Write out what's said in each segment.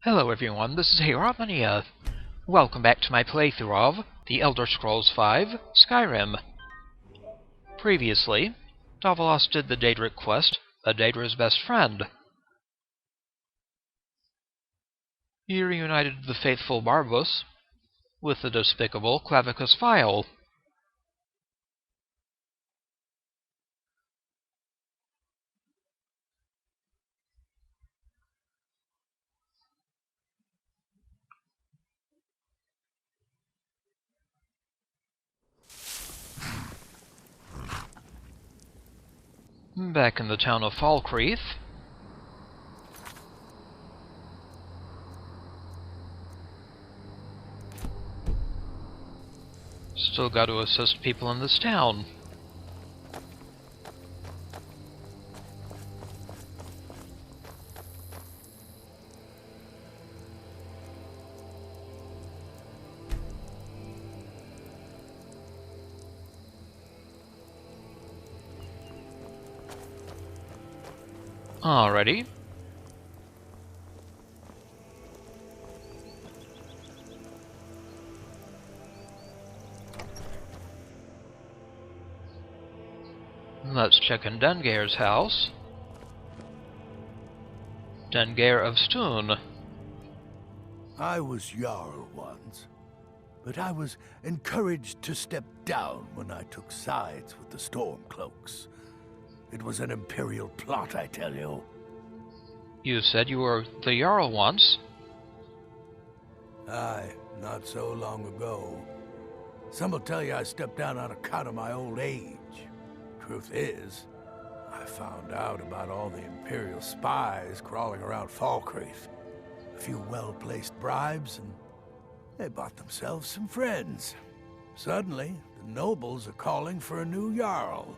Hello everyone, this is Heromania. Welcome back to my playthrough of The Elder Scrolls V: Skyrim. Previously, Davilas did the Daedric quest, Daedra's best friend. He reunited the faithful Barbas with the despicable Clavicus Vile. Back in the town of Falkreath, still got to assist people in this town. Alrighty. Let's check in Dengeir's house. Dengeir of Stuhn. I was Jarl once, but I was encouraged to step down when I took sides with the Stormcloaks. It was an Imperial plot, I tell you. You said you were the Jarl once. Aye, not so long ago. Some will tell you I stepped down on account of my old age. Truth is, I found out about all the Imperial spies crawling around Falkreath. A few well-placed bribes, and they bought themselves some friends. Suddenly, the nobles are calling for a new Jarl.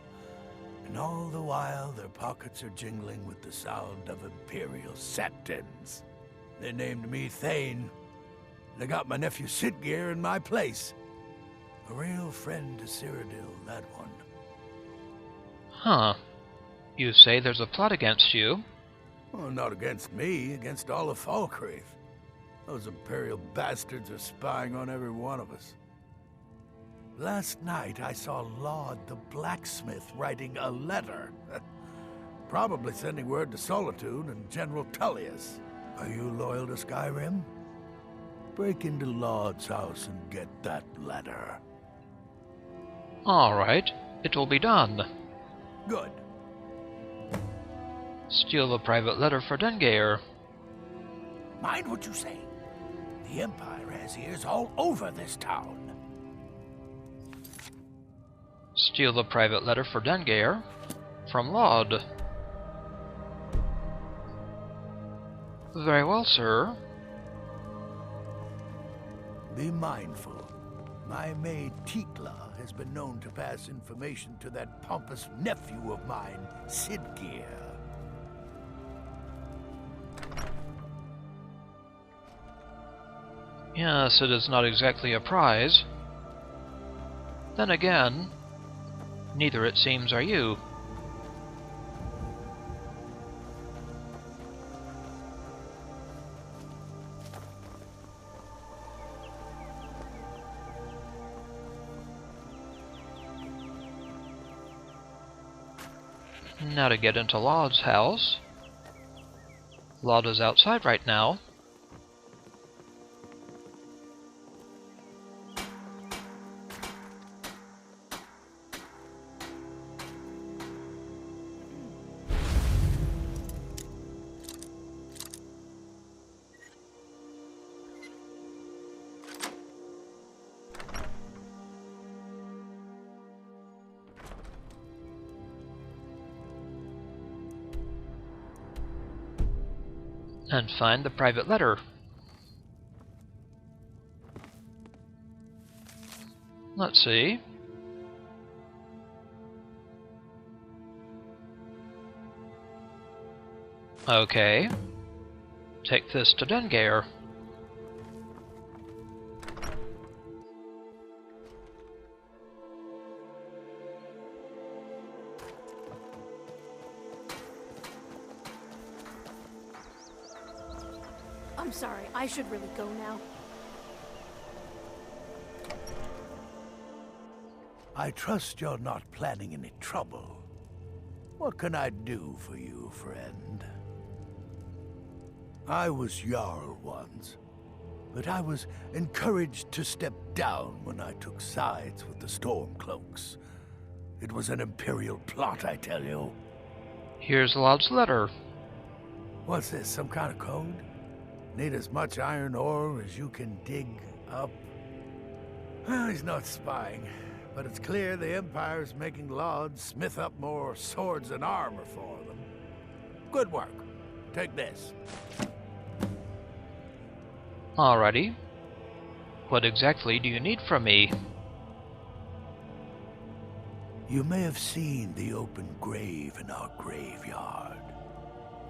And all the while, their pockets are jingling with the sound of Imperial septons. They named me Thane. They got my nephew Siddgeir in my place. A real friend to Cyrodiil, that one. Huh. You say there's a plot against you? Well, not against me, against all of Falkreath. Those Imperial bastards are spying on every one of us. Last night, I saw Laud the blacksmith writing a letter. Probably sending word to Solitude and General Tullius. Are you loyal to Skyrim? Break into Laud's house and get that letter. Alright, it will be done. Good. Steal a private letter for Dengeir. Mind what you say. The Empire has ears all over this town. Steal the private letter for Dengeir from Laud. Very well, sir. Be mindful. My maid Tikla has been known to pass information to that pompous nephew of mine, Siddgeir. Yes, it is not exactly a prize. Then again, neither, it seems, are you. Now to get into Laud's house. Laud is outside right now. And find the private letter. Let's see. Okay. Take this to Dengeir. I'm sorry, I should really go now. I trust you're not planning any trouble. What can I do for you, friend? I was Jarl once, but I was encouraged to step down when I took sides with the Stormcloaks. It was an Imperial plot, I tell you. Here's Laud's letter. What's this, some kind of code? Need as much iron ore as you can dig up? Well, he's not spying, but it's clear the Empire's making Laud smith up more swords and armor for them. Good work. Take this. Alrighty. What exactly do you need from me? You may have seen the open grave in our graveyard.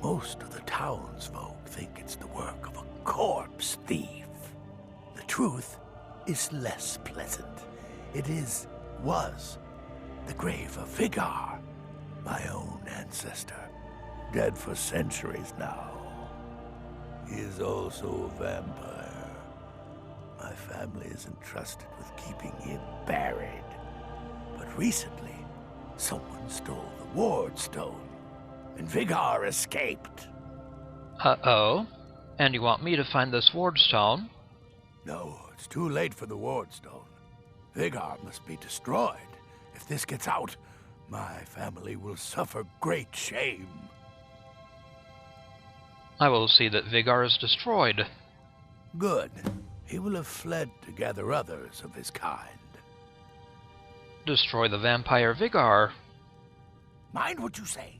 Most of the townsfolk think it's the work of a corpse thief. The truth is less pleasant. It was the grave of Vigar, my own ancestor, dead for centuries now. He is also a vampire. My family is entrusted with keeping him buried. But recently, someone stole the ward stone, and Vigar escaped. Uh-oh. And you want me to find this ward stone? No, it's too late for the ward stone. Vigar must be destroyed. If this gets out, my family will suffer great shame. I will see that Vigar is destroyed. Good. He will have fled to gather others of his kind. Destroy the vampire Vigar. Mind what you say.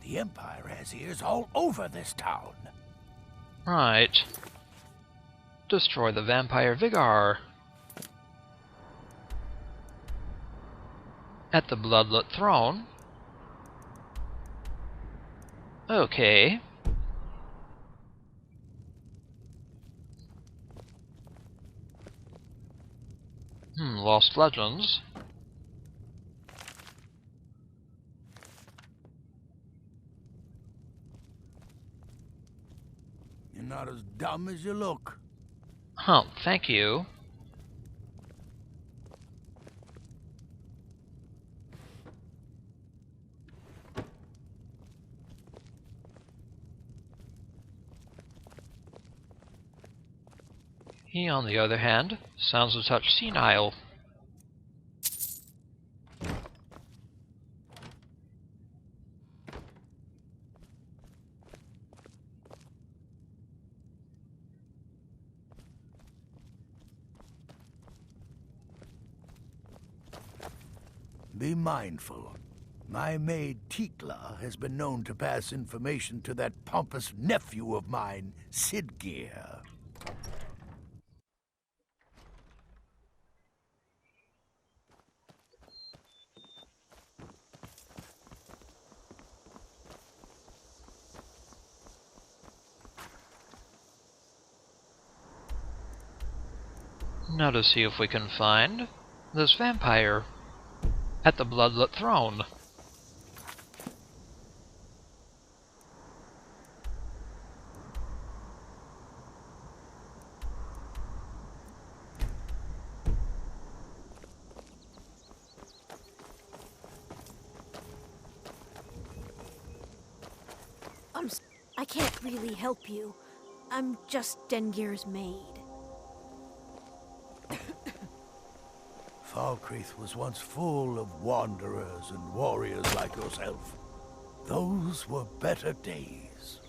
The Empire has ears all over this town. Right. Destroy the vampire Vigar. At the bloodlet throne. Okay. Lost Legends. You're not as dumb as you look. Thank you. He, on the other hand, sounds a touch senile. Be mindful. My maid Tikla has been known to pass information to that pompous nephew of mine, Siddgeir. Now to see if we can find this vampire at the bloodlet throne. I can't really help you. I'm just Dengeir's maid. Falkreath was once full of wanderers and warriors like yourself. Those were better days.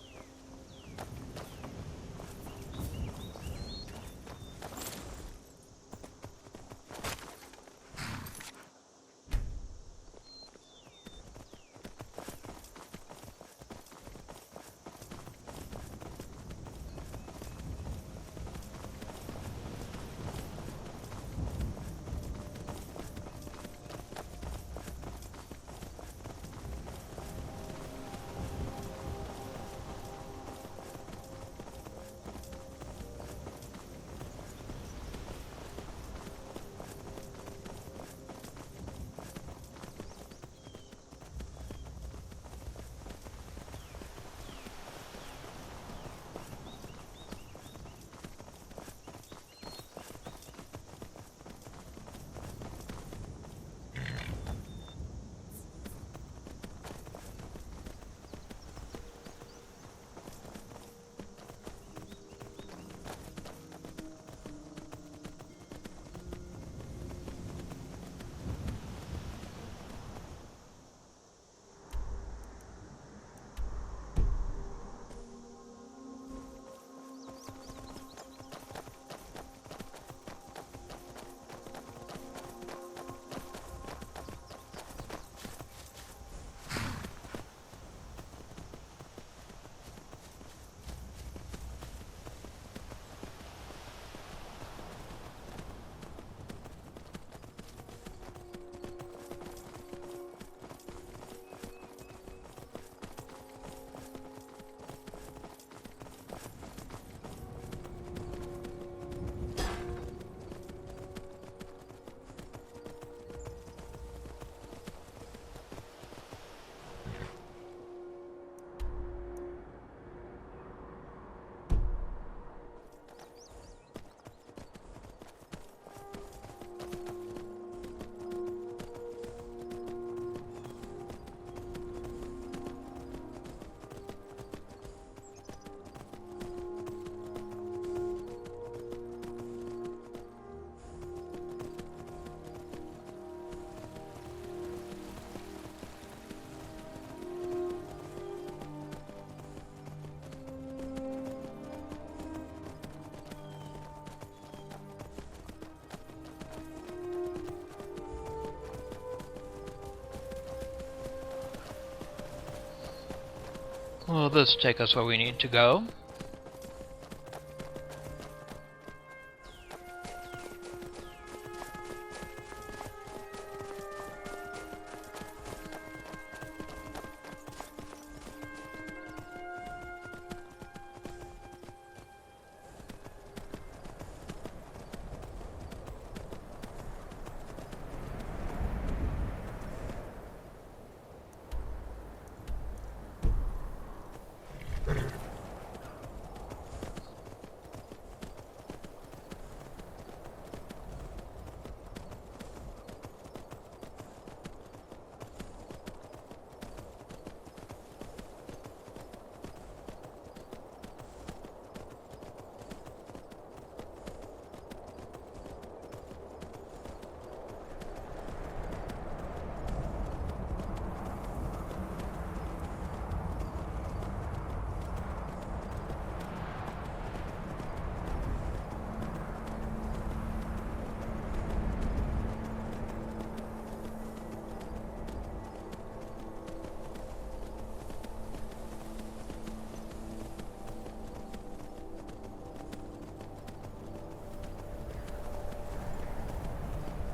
Will this take us where we need to go?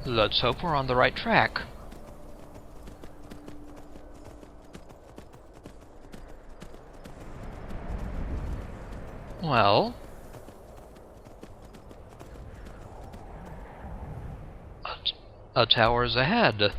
Let's hope we're on the right track. Well... a tower's ahead.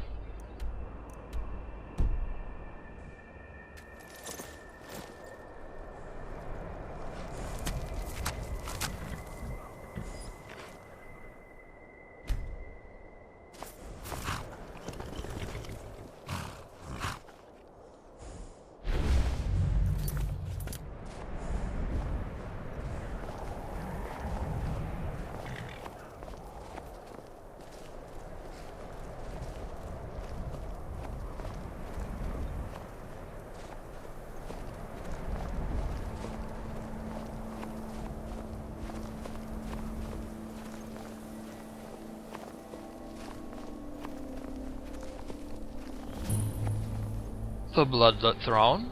The Bloodlet Throne.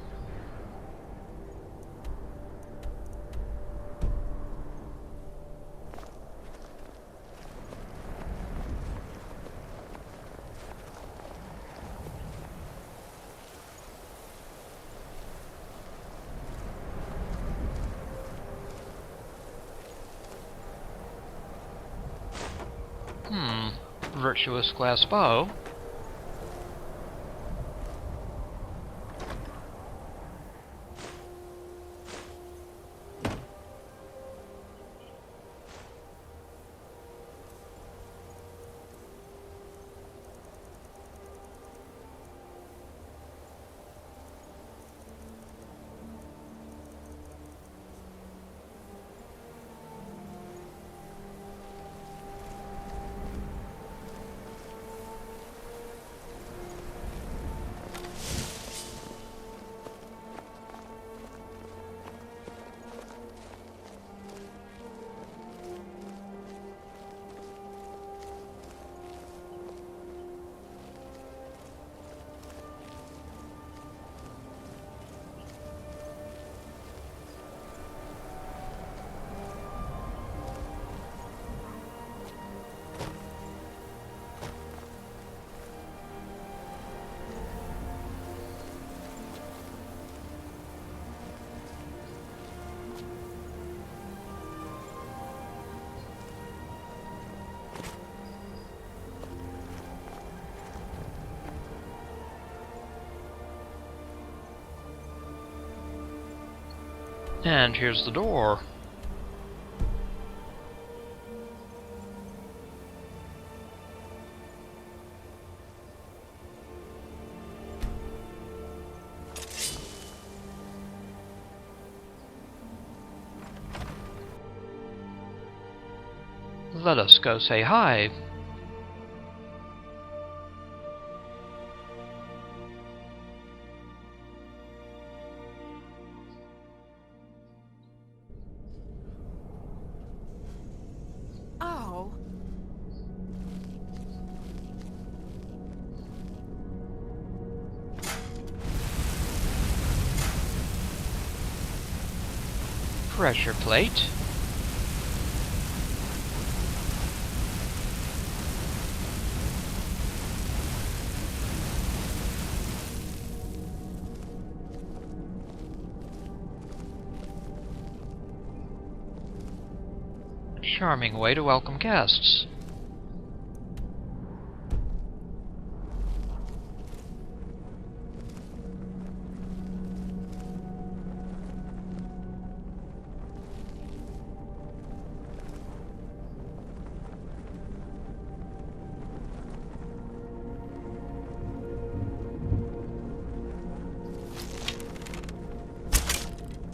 Virtuous glass bow. And here's the door. Let us go say hi. Oh. pressure plate. Charming way to welcome guests.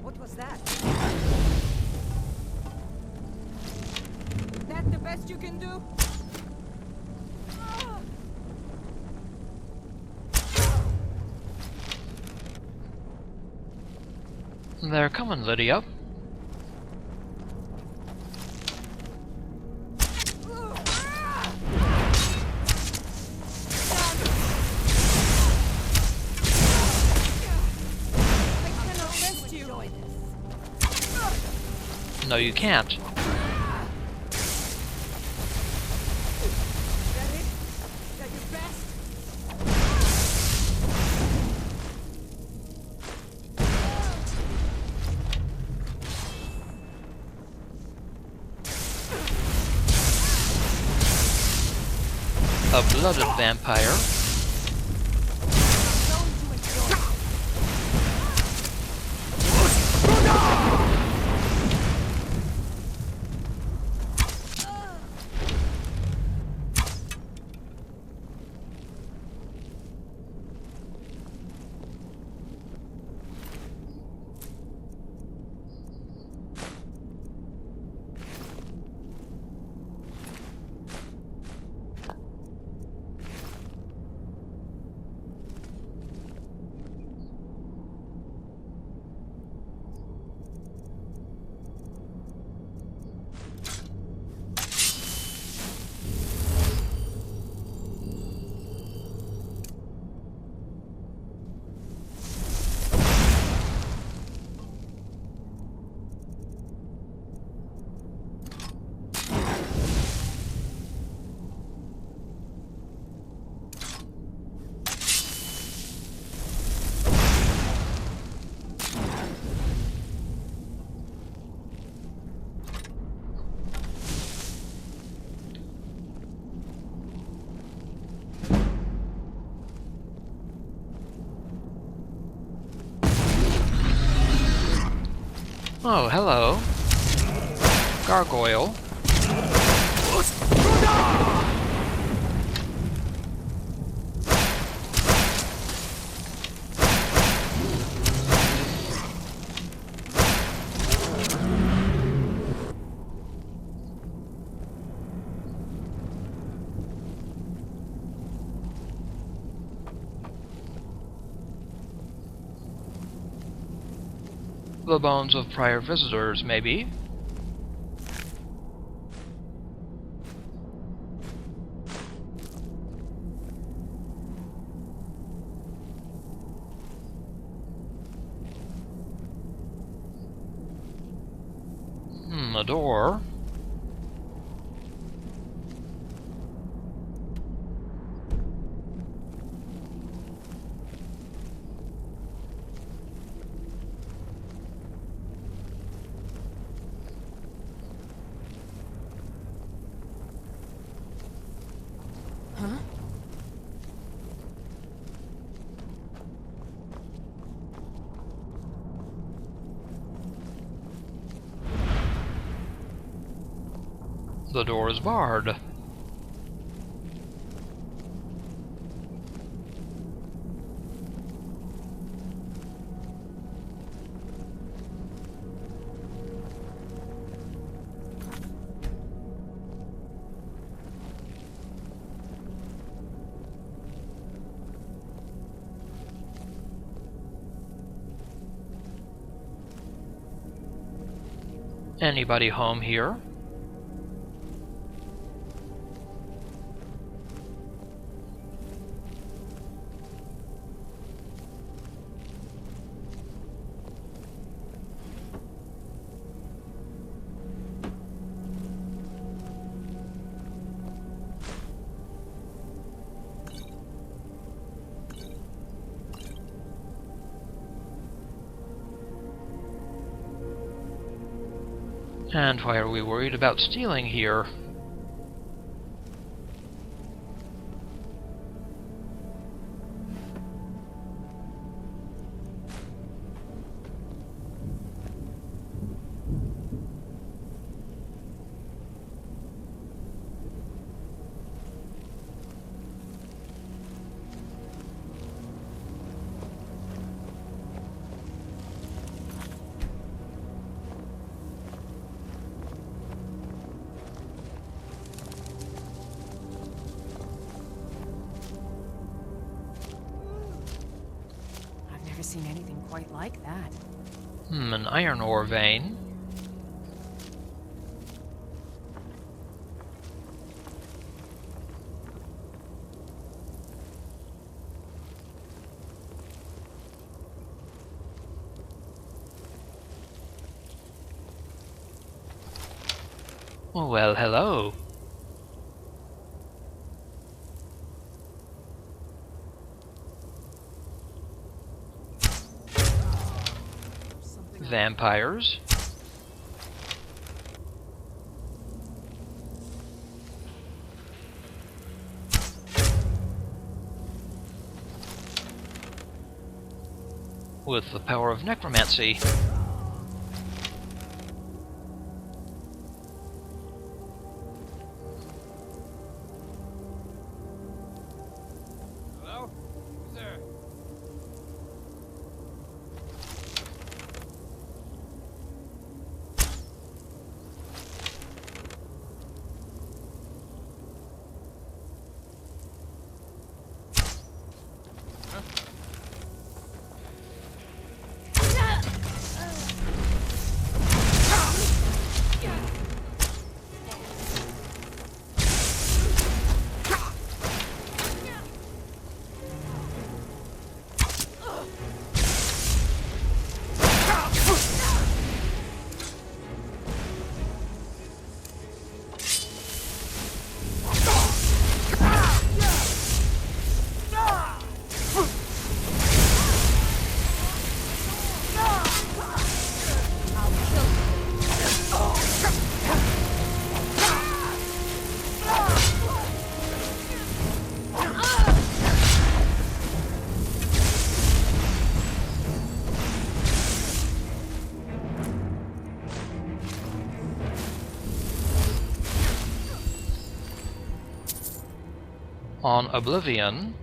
What was that? That the best you can do? They're coming, Lydia. No, you can't. Is that it? Is that your best? A blooded vampire. Oh, hello. Gargoyle. The bones of prior visitors, maybe. A door. Huh? The door is barred. Anybody home here? And why are we worried about stealing here? Never seen anything quite like that. An iron ore vein. Well, hello. Vampires. With the power of necromancy. Hello? Who's there? On Oblivion,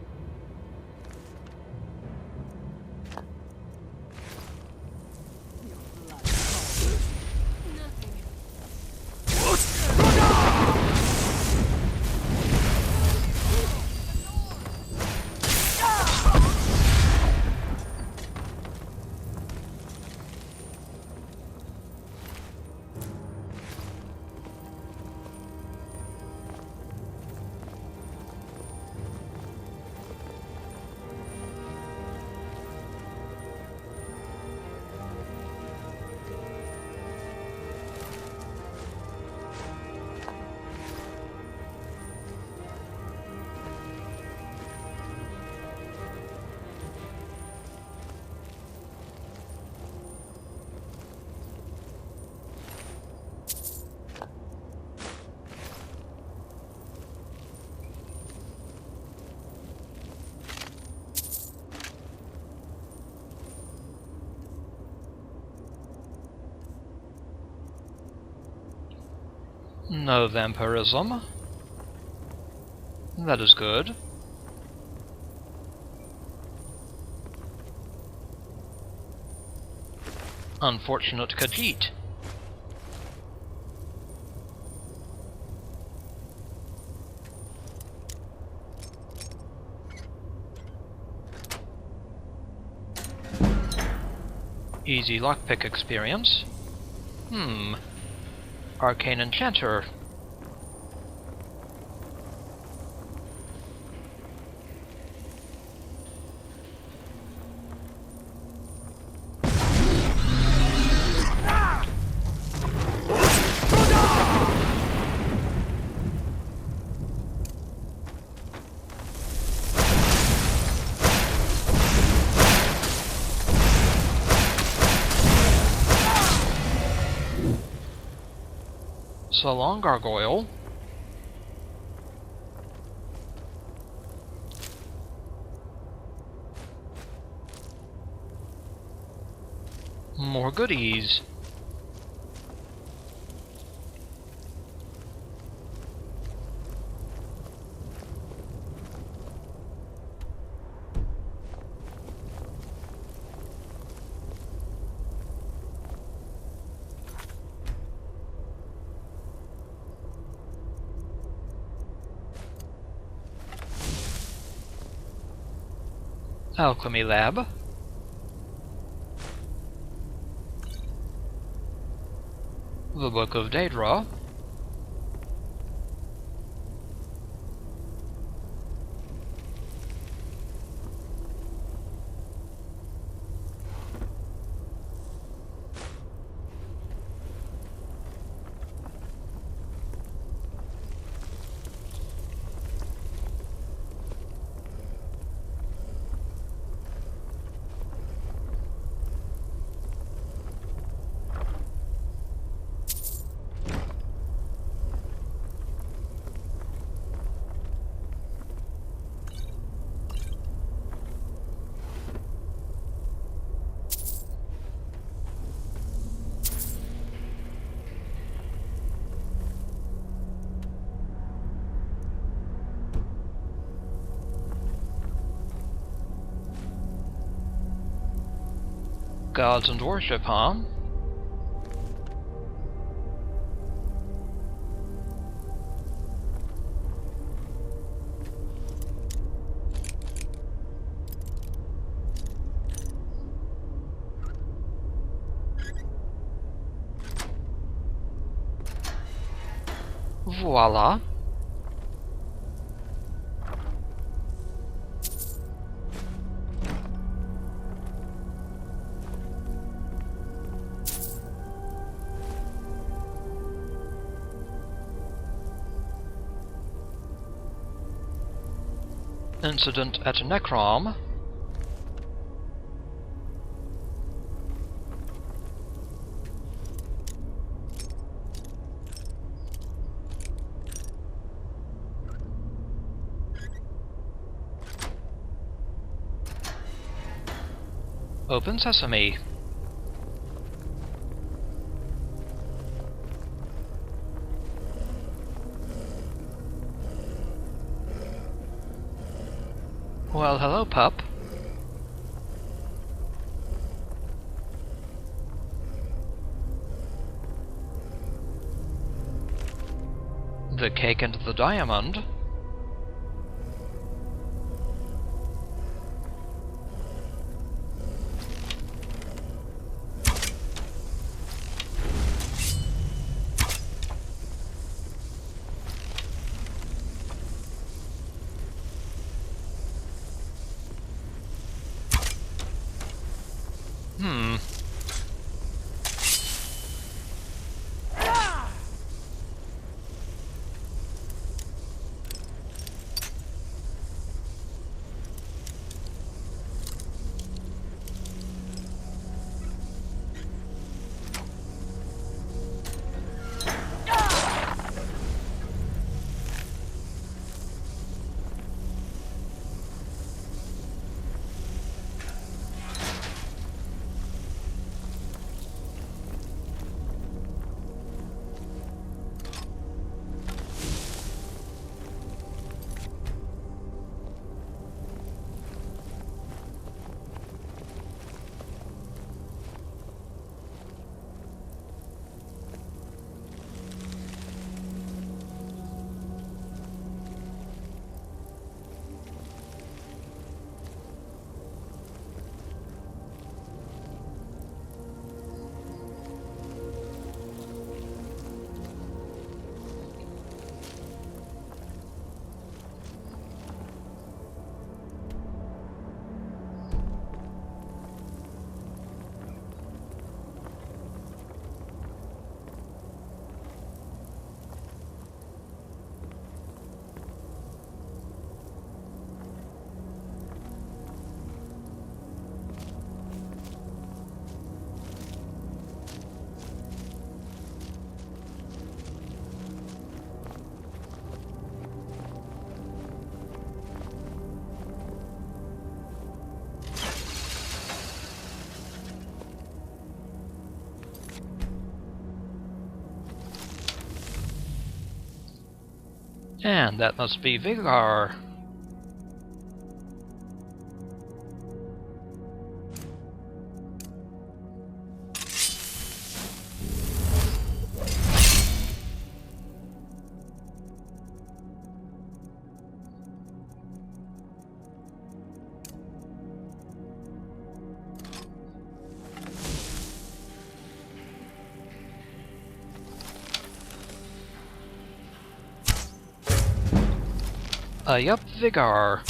no vampirism. That is good. Unfortunate Khajiit. Easy lockpick experience. Arcane Enchanter. So long, gargoyle. More goodies. Alchemy lab. The Book of Daedra. Gods and worship, huh? Voila. Incident at Necrom. Open Sesame. Well, hello, pup. The cake and the diamond. And that must be Vigar. Yup, Vigar.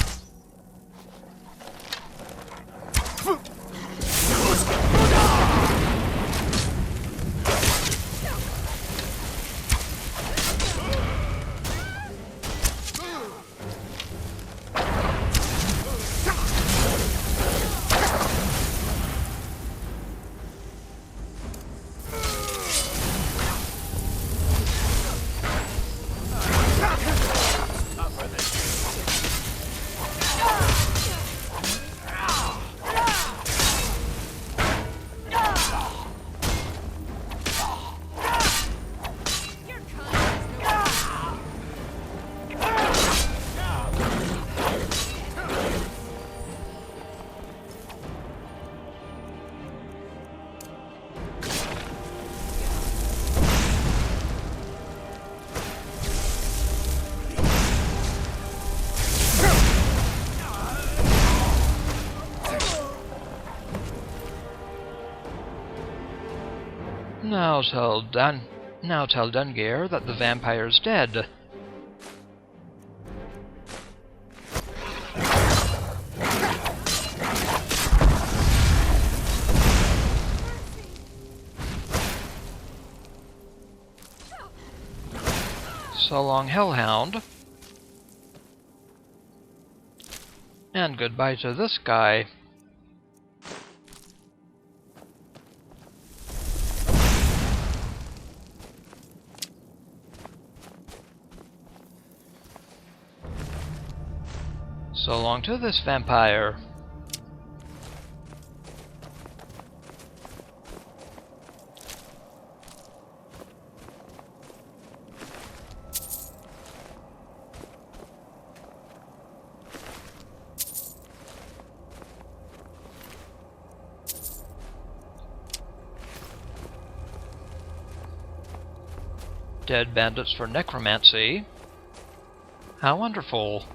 Now tell Dengeir that the vampire's dead. So long, Hellhound. And goodbye to this guy. So long to this vampire. Dead bandits for necromancy. How wonderful.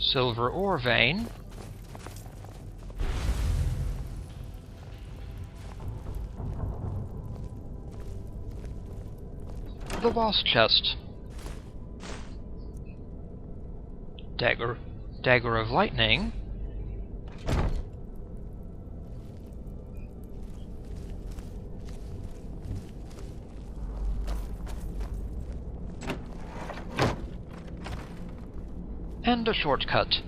Silver ore vein. The boss chest. Dagger of lightning. and a shortcut.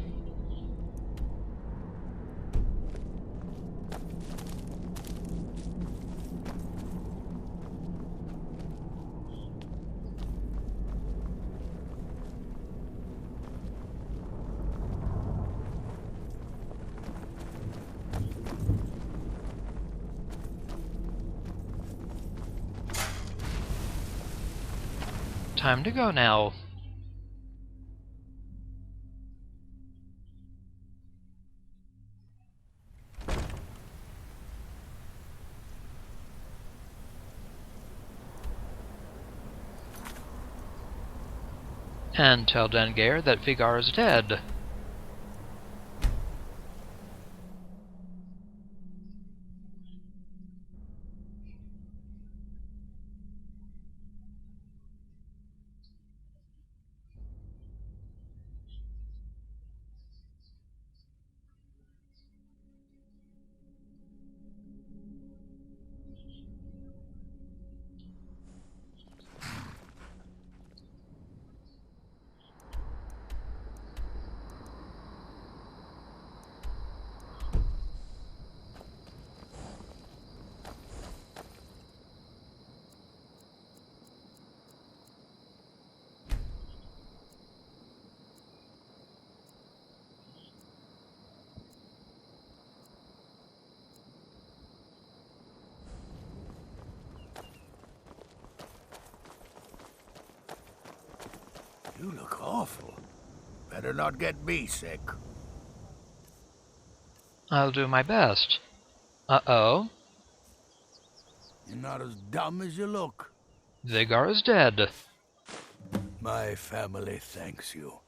Time to go now. And tell Dengeir that Vigar is dead. You look awful. Better not get me sick. I'll do my best. Uh-oh. You're not as dumb as you look. Vigar is dead. My family thanks you.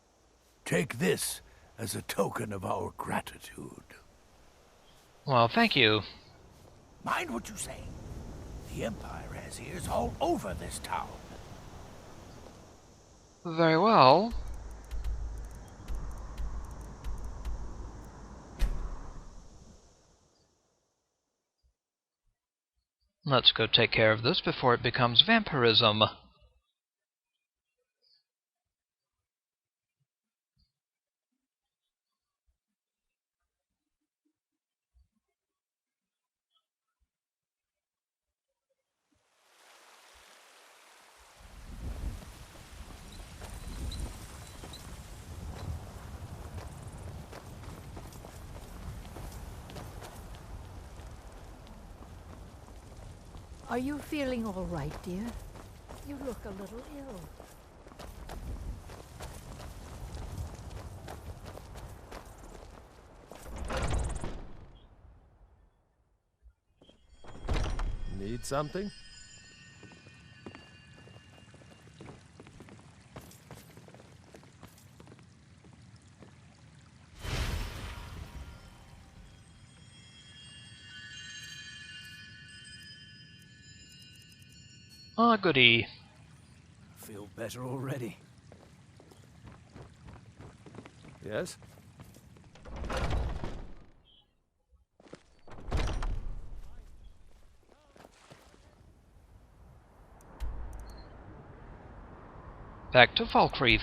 Take this as a token of our gratitude. Well, thank you. Mind what you say. The Empire has ears all over this town. Very well. Let's go take care of this before it becomes vampirism. Are you feeling all right, dear? You look a little ill. Need something? Ah, goody. Feel better already. Yes? Back to Falkreath.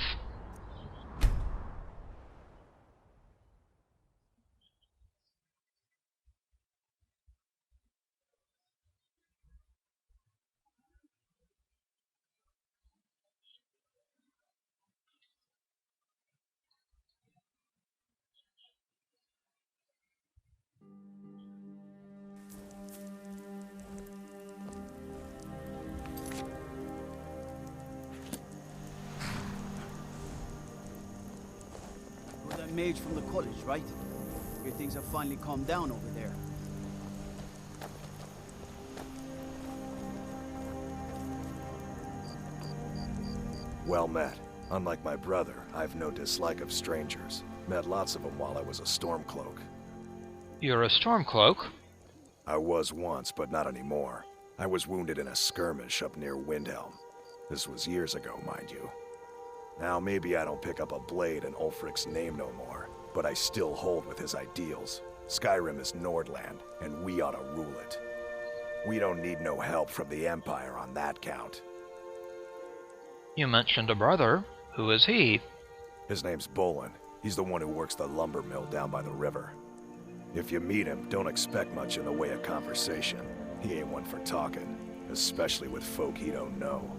You're that mage from the college, right? Your things have finally calmed down over there. Well met. Unlike my brother, I've no dislike of strangers. Met lots of them while I was a Stormcloak. You're a Stormcloak? I was once, but not anymore. I was wounded in a skirmish up near Windhelm. This was years ago, mind you. Now maybe I don't pick up a blade in Ulfric's name no more, but I still hold with his ideals. Skyrim is Nordland, and we ought to rule it. We don't need no help from the Empire on that count. You mentioned a brother. Who is he? His name's Bolin. He's the one who works the lumber mill down by the river. If you meet him, don't expect much in the way of conversation. He ain't one for talking, especially with folk he don't know.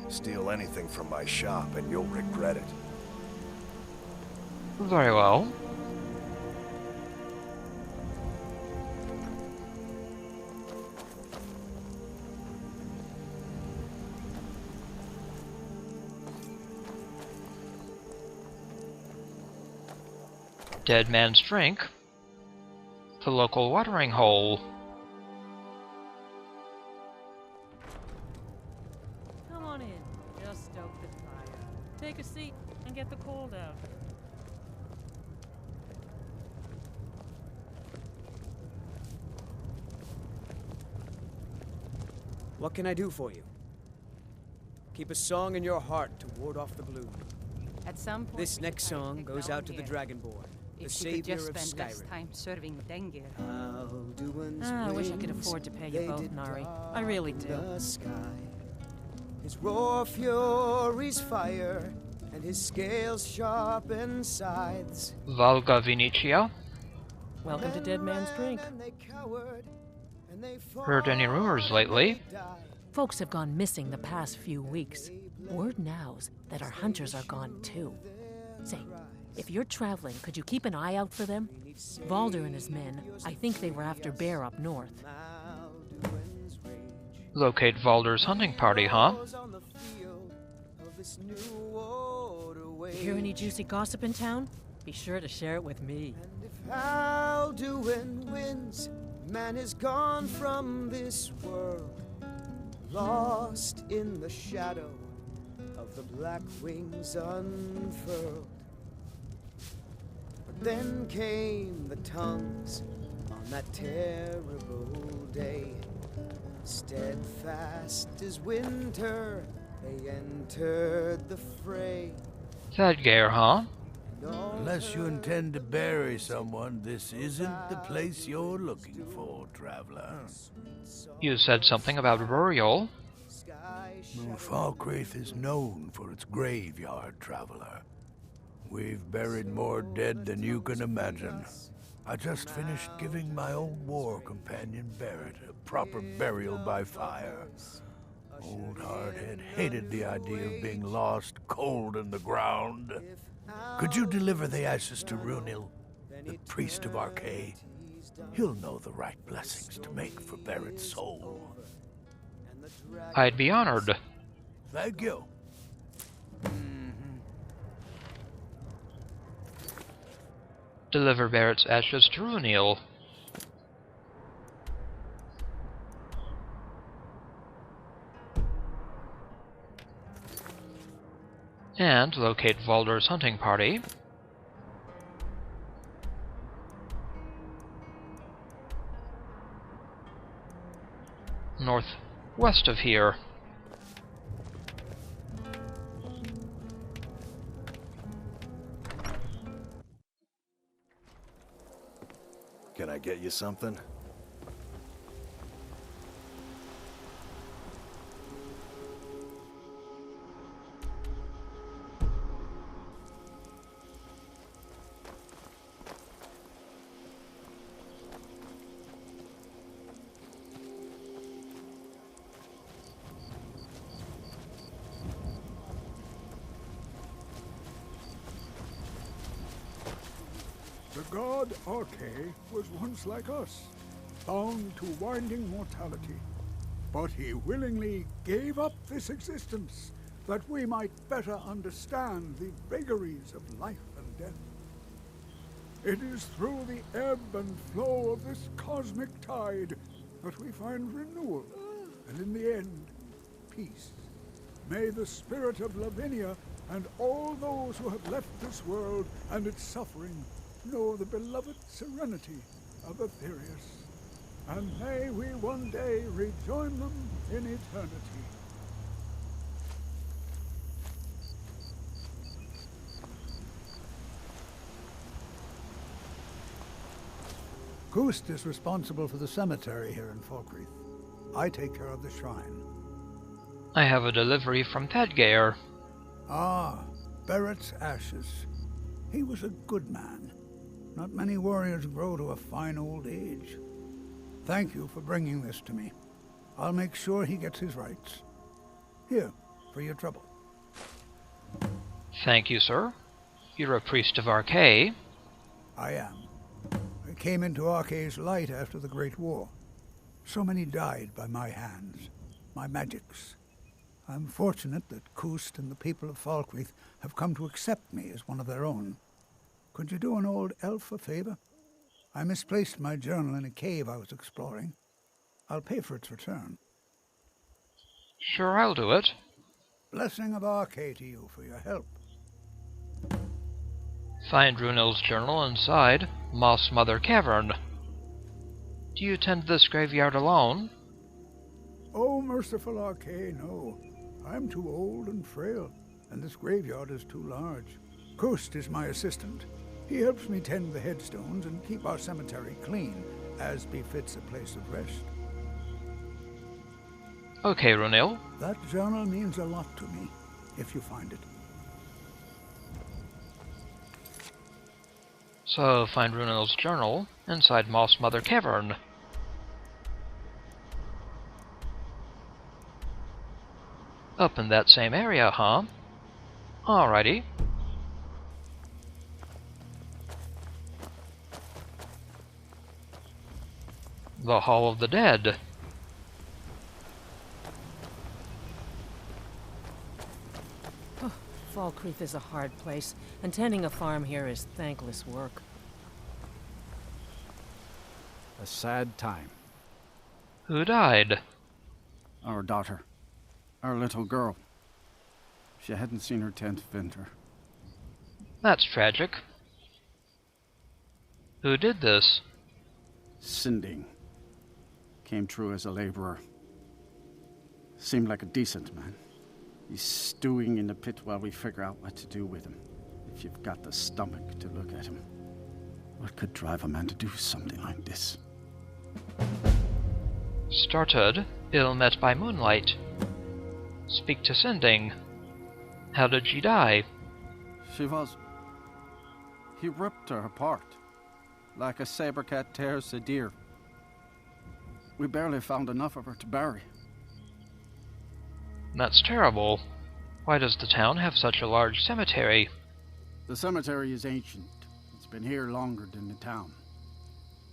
Steal anything from my shop and you'll regret it. Very well. Dead Man's Drink. The local watering hole. Come on in. Just stoke the fire. Take a seat and get the cold out. What can I do for you? Keep a song in your heart to ward off the gloom. At some point, This next song goes out to the Dragonborn, the if she could savior just of spend less Skyrim. time serving Dengeir. I wish I could afford to pay you both, Nari. I really do. The sky. His raw fury's fire, and his scales sharpen scythes. Valga Vinicia. Welcome to Dead Man's Drink. Heard any rumors lately? Folks have gone missing the past few weeks. Word now's that our hunters are gone too. Say, if you're traveling, could you keep an eye out for them? Valder and his men, I think they were after bear up north. Locate Valder's hunting party, huh? Hear any juicy gossip in town? Be sure to share it with me. And if Alduin wins, man is gone from this world, lost in the shadow of the black wings unfurled. But then came the tongues on that terrible day. Steadfast as winter, they entered the fray. Sadgeir, huh? Unless you intend to bury someone, this isn't the place you're looking for, traveler. You said something about burial. Falkreath is known for its graveyard, traveler. We've buried more dead than you can imagine. I just finished giving my old war companion Barrett a proper burial by fire. Old Hardhead hated the idea of being lost cold in the ground. Could you deliver the ashes to Runil, the priest of Arcay? He'll know the right blessings to make for Barrett's soul. I'd be honored. Thank you. Deliver Barrett's ashes to Runil. And locate Valder's hunting party. Northwest of here. Can I get you something? The god Arcay was once like us, bound to winding mortality. But he willingly gave up this existence that we might better understand the vagaries of life and death. It is through the ebb and flow of this cosmic tide that we find renewal, and in the end, peace. May the spirit of Lavinia and all those who have left this world and its suffering know the beloved serenity of Aetherius, and may we one day rejoin them in eternity. Gust is responsible for the cemetery here in Falkreath. I take care of the shrine. I have a delivery from Dengeir. Ah, Barrett's ashes. He was a good man. Not many warriors grow to a fine old age. Thank you for bringing this to me. I'll make sure he gets his rights. Here, for your trouble. Thank you, sir. You're a priest of Arkay. I am. I came into Arkay's light after the Great War. So many died by my hands, my magics. I'm fortunate that Kust and the people of Falkreath have come to accept me as one of their own. Could you do an old elf a favor? I misplaced my journal in a cave I was exploring. I'll pay for its return. Sure, I'll do it. Blessing of Arkay to you for your help. Find Runel's journal inside Moss Mother Cavern. Do you tend this graveyard alone? Oh, merciful Arkay, no. I'm too old and frail, and this graveyard is too large. Kust is my assistant. He helps me tend the headstones and keep our cemetery clean, as befits a place of rest. Okay, Runel. That journal means a lot to me, if you find it. So, find Runel's journal inside Moss Mother Cavern. Up in that same area, huh? Alrighty. The Hall of the Dead. Falkreath is a hard place, and tending a farm here is thankless work. A sad time. Who died? Our daughter. Our little girl. She hadn't seen her 10th winter. That's tragic. Who did this? Sinding. Came through as a laborer. Seemed like a decent man. He's stewing in the pit while we figure out what to do with him. If you've got the stomach to look at him. What could drive a man to do something like this? Started, ill met by moonlight. Speak to Sinding. How did she die? She was... He ripped her apart. Like a saber cat tears a deer. We barely found enough of her to bury. That's terrible. Why does the town have such a large cemetery? The cemetery is ancient. It's been here longer than the town.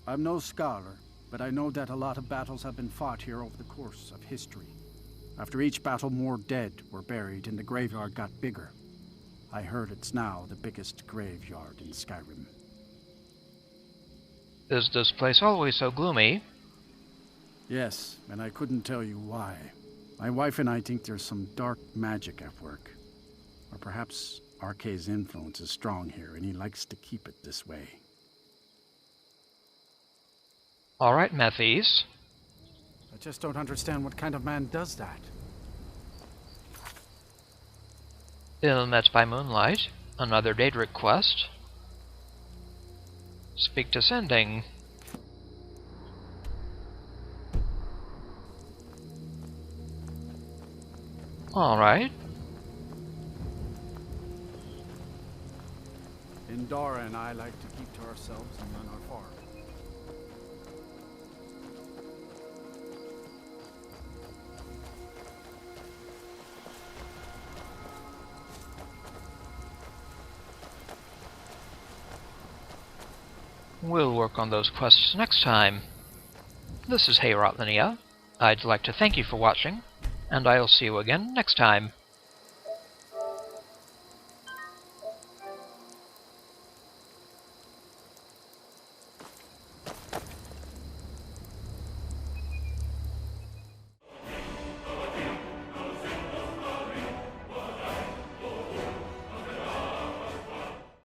I'm no scholar, but I know that a lot of battles have been fought here over the course of history. After each battle, more dead were buried and the graveyard got bigger. I heard it's now the biggest graveyard in Skyrim. Is this place always so gloomy? Yes, and I couldn't tell you why. My wife and I think there's some dark magic at work. Or perhaps Arkay's influence is strong here, and he likes to keep it this way. Alright, Mathies. I just don't understand what kind of man does that. Ill met by moonlight. Another Daedric quest. Speak to Sinding. Alright. Indara and I like to keep to ourselves and run our farm. We'll work on those quests next time. This is Heyrotlinia. I'd like to thank you for watching, and I'll see you again next time.